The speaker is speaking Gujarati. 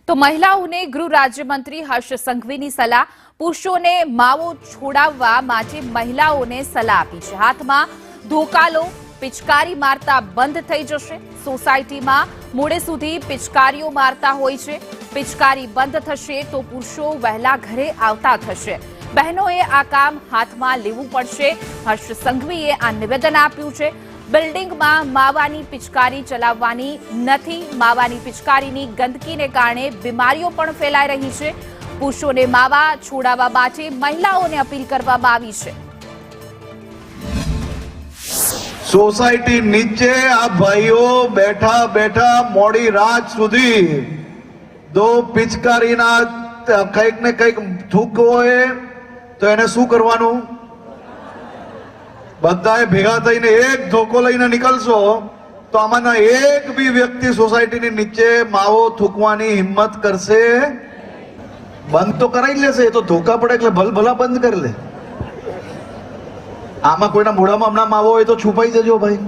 તો મહિલાઓને ગૃહ રાજ્યમંત્રી હર્ષ સંઘવીની સલાહ, પુરુષોને માવો છોડાવવા માટે મહિલાઓને સલાહ આપી છે। હાથમાં ધોકા લો, પિચકારી મારતા બંધ થઈ જશે। સોસાયટીમાં મોડે સુધી પિચકારીઓ મારતા હોય છે, પિચકારી બંધ થશે તો પુરુષો વહેલા ઘરે આવતા થશે। બહેનોએ આ કામ હાથમાં લેવું પડશે। હર્ષ સંઘવીએ આ નિવેદન આપ્યું છે। બિલ્ડિંગમાં માવાની પિચકારી ચલાવવાની નથી। માવાની પિચકારીની ગંદકીને કારણે બીમારીઓ પણ ફેલાઈ રહી છે। પુરુષોને માવા છોડાવવા માટે મહિલાઓને અપીલ કરવામાં આવી છે। સોસાયટી નીચે આ ભાઈઓ બેઠા બેઠા મોડી રાત સુધી દો પિચકારીના કંઈક ને કંઈક થૂક હોય તો એને શું કરવાનું? બધાએ ભેગા થઈને એક ધોકો લઈને નીકળશો તો આમાંના એક બી વ્યક્તિ સોસાયટીની નીચે માવો થૂકવાની હિંમત કરશે? બંધ તો કરાવી લેશે, એ તો ધોકા પડે એટલે ભલભલા બંધ કરી લે। આમાં કોઈના મોઢામાં હમણાં માવો હોય તો છુપાઈ જજો ભાઈ।